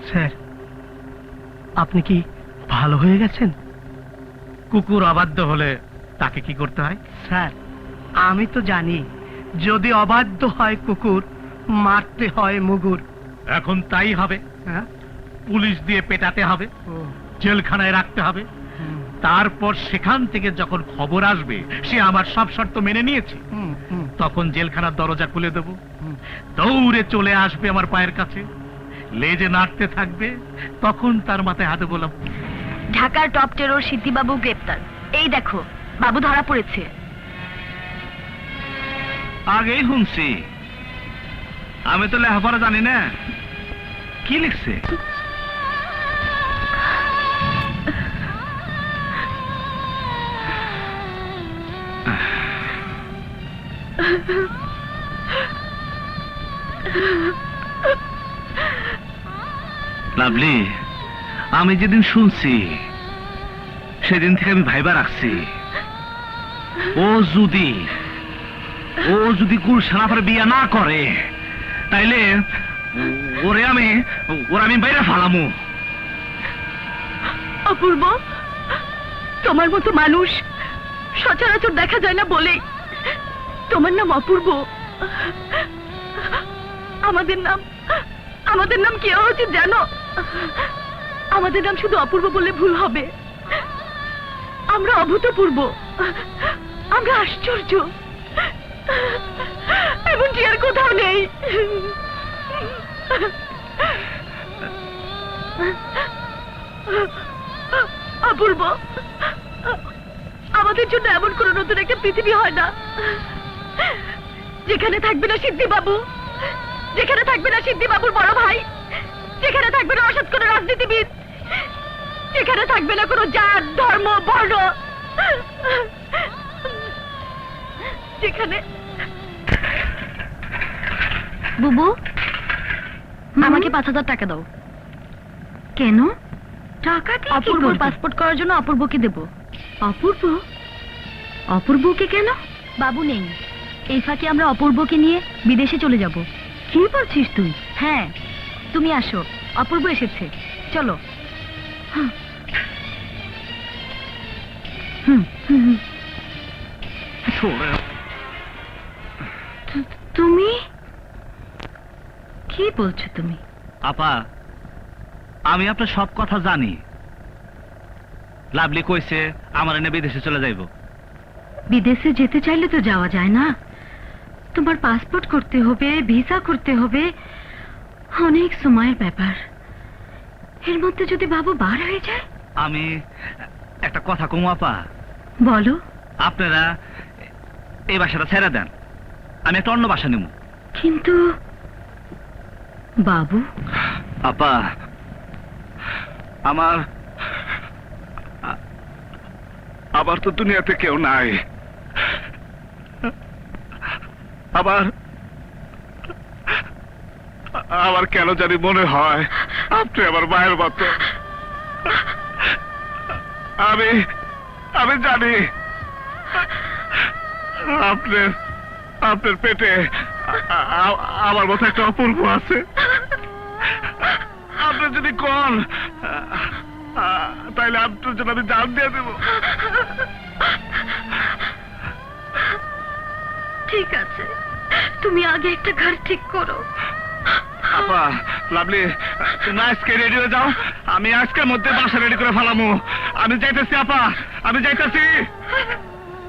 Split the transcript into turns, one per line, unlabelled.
Sir, আপনি কি ভালো হয়ে গেছেন?
কুকুর অবাধ্য হলে তাকে কি করতে হয়?
স্যার, আমি তো জানি, যদি অবাধ্য হয় কুকুর, মারতে হয় মুগুর।
এখন তাই হবে।
হ্যাঁ?
পুলিশ দিয়ে পেটাতে হবে,
ও,
জেলখানায় রাখতে হবে।
হুম,
তারপর সেখান থেকে যখন খবর আসবে সে আমার সব শর্ত মেনে নিয়েছে,
হুম, হুম,
তখন জেলখানার দরজা খুলে দেব।
হুম।
দৌড়ে চলে আসবে আমার পায়ের কাছে, লেজে নাড়তে থাকবে, তখন তার মাথায় হাতে বললাম,
ঢাকার টপ টেরর সিদ্দিবাবু গ্রেপ্তার। এই দেখো, বাবু ধরা পড়েছে।
আগেই শুনছি, আমি তো লেখাপড়া জানি না। কি লিখছে? লাভলি, আমি যেদিন শুনছি সেদিন থেকে আমি ভাইবা রাখছি, ও যদি গুলশানাফার বিয়া না করে তাইলে ওরে আমি বাইরে ফালামু।
অপূর্ব, তোমার মতো মানুষ সচরাচর দেখা যায় না বলেই তোমার নাম অপূর্ব। আমাদের নাম কি হওয়া উচিত জানো? আমাদের নাম শুধু অপূর্ব বললে ভুল হবে। আমরা অভূতপূর্ব, আমরা আশ্চর্য, এমনটি আর কোথাও নেই। অপূর্ব, আমাদের জন্য এমন কোন নতুন একটা পৃথিবী হয় না যেখানে থাকবে না সিদ্দিবাবু, যেখানে থাকবে না সিদ্দিবাবুর বড় ভাই, যেখানে থাকবে না অসৎ কোনো রাজনীতিবিদ, যেখানে থাকবে না কোনো জাত, ধর্ম, বর্ণ, যেখানে। বুবু, আমাকে 5,000 টাকা দাও। কেন? টাকা দিয়ে অপূর্বর পাসপোর্ট করার জন্য অপূর্বকে দেব। অপূর্ব? অপূর্বকে কেন? বাবু নেই, এই ফাঁকে আমরা অপূর্বকে নিয়ে বিদেশে চলে যাব। কি বলছিস তুই? হ্যাঁ, তুমি আসো, অপূর্ব এসেছে, চলো। তুমি কি বলছো? তুমি?
আপা, আমি আপনার সব কথা জানি। লাভলি কইছে আমার এনে বিদেশে চলে যাইব।
বিদেশে যেতে চাইলে তো যাওয়া যায় না, তোমার পাসপোর্ট করতে হবে, ভিসা করতে হবে, অনেক সময়ের ব্যাপার। এর মধ্যে যদি বাবু বার হয়ে যায়।
আমি একটা কথা কমু আপা।
বলো।
আপনারা এই বাসাটা ছেড়ে দেন, আমি একটা অন্য বাসা নেব।
কিন্তু বাবু।
আপা, আমার তো দুনিয়াতে কেউ নাই। আবার কেন জানি মনে হয় আপনি আমার মায়ের মতো। আমি জানি আপনার পেটে আমার মতো একটা অপূর্ব আছে। আপনি যদি কোন তাইলে আপনার জন্য আমি জান দিয়ে দেব।
ঠিক আছে, তুমি আগে একটা ঘর ঠিক করো।
আপা, লাভলি, তুমি আজকে রেডি হয়ে যাও, আমি আজকের মধ্যে বাসা রেডি করে ফেলামু। আমি যাইতেছি আপা, আমি যাইতেছি।